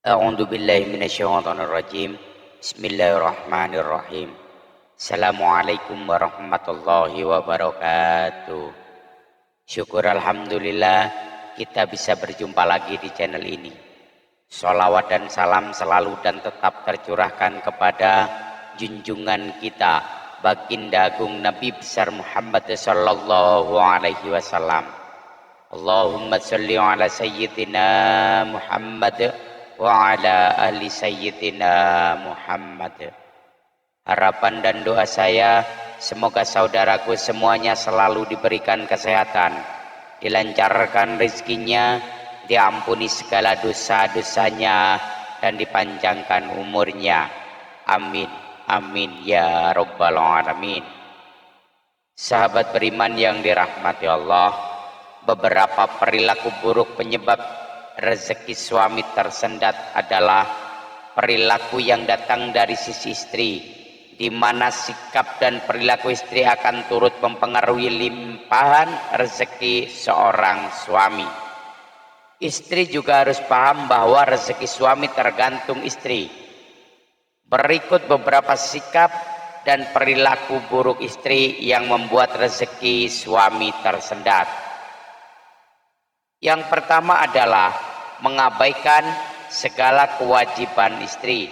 A'udzu billahi minasyaitonir rajim. Bismillahirrahmanirrahim. Assalamualaikum warahmatullahi wabarakatuh. Syukur alhamdulillah kita bisa berjumpa lagi di channel ini. Sholawat dan salam selalu dan tetap tercurahkan kepada junjungan kita Baginda Agung Nabi besar Muhammad sallallahu alaihi wasallam. Allahumma sholli ala sayyidina Muhammad wa ala ahli sayyidina Muhammad. Harapan dan doa saya semoga saudaraku semuanya selalu diberikan kesehatan, dilancarkan rezekinya, diampuni segala dosa-dosanya dan dipanjangkan umurnya. Amin amin ya rabbal alamin. Sahabat beriman yang dirahmati Allah, beberapa perilaku buruk penyebab rezeki suami tersendat adalah perilaku yang datang dari sisi istri, di mana sikap dan perilaku istri akan turut mempengaruhi limpahan rezeki seorang suami. Istri juga harus paham bahwa rezeki suami tergantung istri. Berikut beberapa sikap dan perilaku buruk istri yang membuat rezeki suami tersendat. Yang pertama adalah mengabaikan segala kewajiban istri.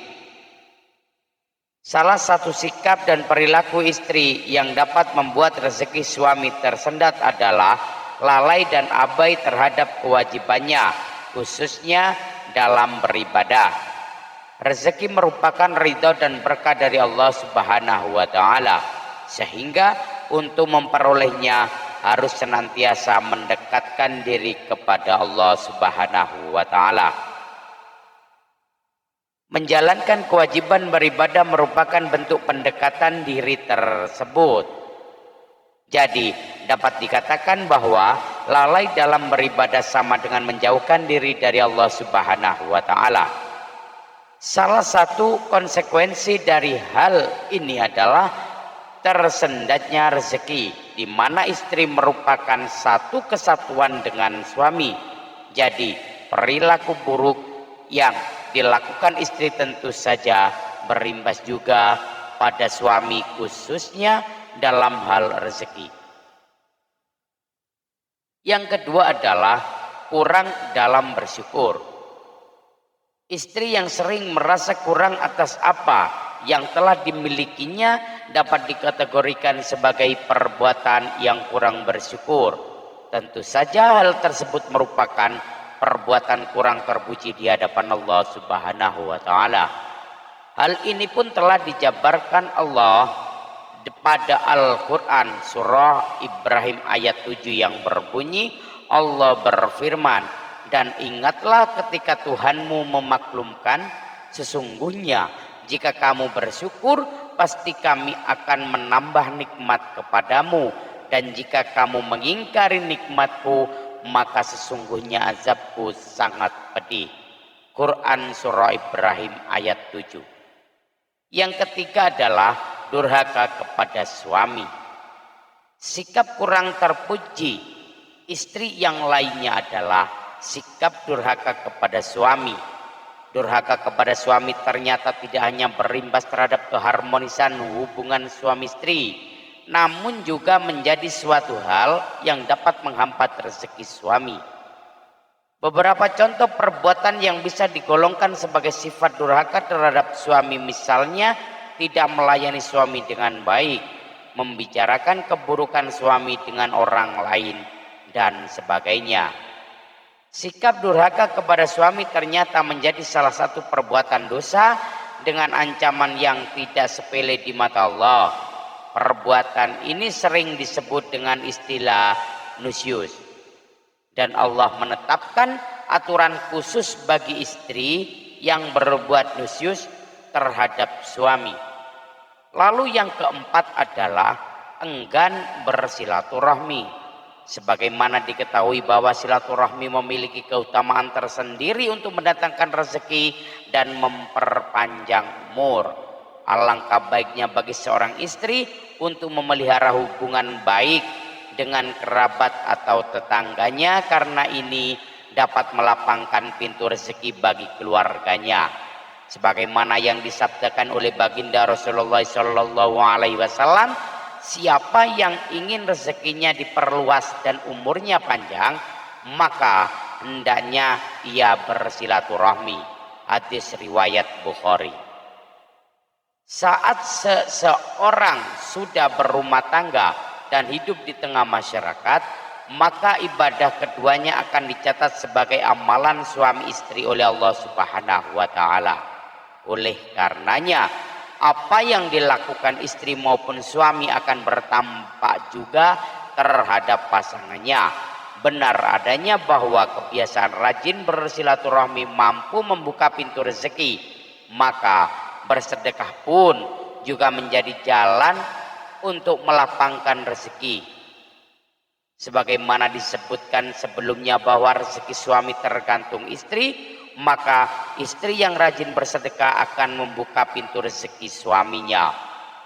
Salah satu sikap dan perilaku istri yang dapat membuat rezeki suami tersendat adalah lalai dan abai terhadap kewajibannya, khususnya dalam beribadah. Rezeki merupakan ridha dan berkah dari Allah Subhanahu wa taala, sehingga untuk memperolehnya harus senantiasa mendekatkan diri kepada Allah Subhanahu wa taala. Menjalankan kewajiban beribadah merupakan bentuk pendekatan diri tersebut. Jadi, dapat dikatakan bahwa lalai dalam beribadah sama dengan menjauhkan diri dari Allah Subhanahu wa taala. Salah satu konsekuensi dari hal ini adalah tersendatnya rezeki, di mana istri merupakan satu kesatuan dengan suami. Jadi perilaku buruk yang dilakukan istri tentu saja berimbas juga pada suami, khususnya dalam hal rezeki. Yang kedua adalah kurang dalam bersyukur. Istri yang sering merasa kurang atas apa yang telah dimilikinya dapat dikategorikan sebagai perbuatan yang kurang bersyukur. Tentu saja hal tersebut merupakan perbuatan kurang terpuji di hadapan Allah Subhanahu wa taala. Hal ini pun telah dijabarkan Allah pada Al-Qur'an surah Ibrahim ayat 7 yang berbunyi, Allah berfirman, dan ingatlah ketika Tuhanmu memaklumkan, sesungguhnya jika kamu bersyukur, pasti kami akan menambah nikmat kepadamu. Dan jika kamu mengingkari nikmatku, maka sesungguhnya azabku sangat pedih. Quran surah Ibrahim ayat 7. Yang ketiga adalah durhaka kepada suami. Sikap kurang terpuji istri yang lainnya adalah sikap durhaka kepada suami. Durhaka kepada suami ternyata tidak hanya berimbas terhadap keharmonisan hubungan suami istri, namun juga menjadi suatu hal yang dapat menghambat rezeki suami. Beberapa contoh perbuatan yang bisa digolongkan sebagai sifat durhaka terhadap suami, misalnya tidak melayani suami dengan baik, membicarakan keburukan suami dengan orang lain, dan sebagainya. Sikap durhaka kepada suami ternyata menjadi salah satu perbuatan dosa dengan ancaman yang tidak sepele di mata Allah. Perbuatan ini sering disebut dengan istilah nusyuz. Dan Allah menetapkan aturan khusus bagi istri yang berbuat nusyuz terhadap suami. Lalu yang keempat adalah enggan bersilaturahmi. Sebagaimana diketahui bahwa silaturahmi memiliki keutamaan tersendiri untuk mendatangkan rezeki dan memperpanjang umur. Alangkah baiknya bagi seorang istri untuk memelihara hubungan baik dengan kerabat atau tetangganya, karena ini dapat melapangkan pintu rezeki bagi keluarganya. Sebagaimana yang disabdakan oleh baginda Rasulullah Shallallahu Alaihi Wasallam, siapa yang ingin rezekinya diperluas dan umurnya panjang, maka hendaknya ia bersilaturahmi. Hadis riwayat Bukhari. Saat seseorang sudah berumah tangga dan hidup di tengah masyarakat, maka ibadah keduanya akan dicatat sebagai amalan suami istri oleh Allah Subhanahu wa taala. Oleh karenanya, apa yang dilakukan istri maupun suami akan berdampak juga terhadap pasangannya. Benar adanya bahwa kebiasaan rajin bersilaturahmi mampu membuka pintu rezeki, maka bersedekah pun juga menjadi jalan untuk melapangkan rezeki. Sebagaimana disebutkan sebelumnya bahwa rezeki suami tergantung istri, maka istri yang rajin bersedekah akan membuka pintu rezeki suaminya.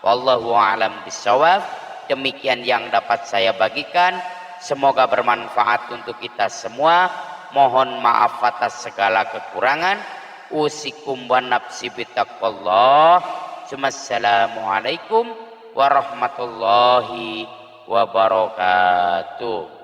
Wallahu a'lam bishawab. Demikian yang dapat saya bagikan. Semoga bermanfaat untuk kita semua. Mohon maaf atas segala kekurangan. Usikum wa nafsi bitaqwallah. Assalamualaikum warahmatullahi wabarakatuh.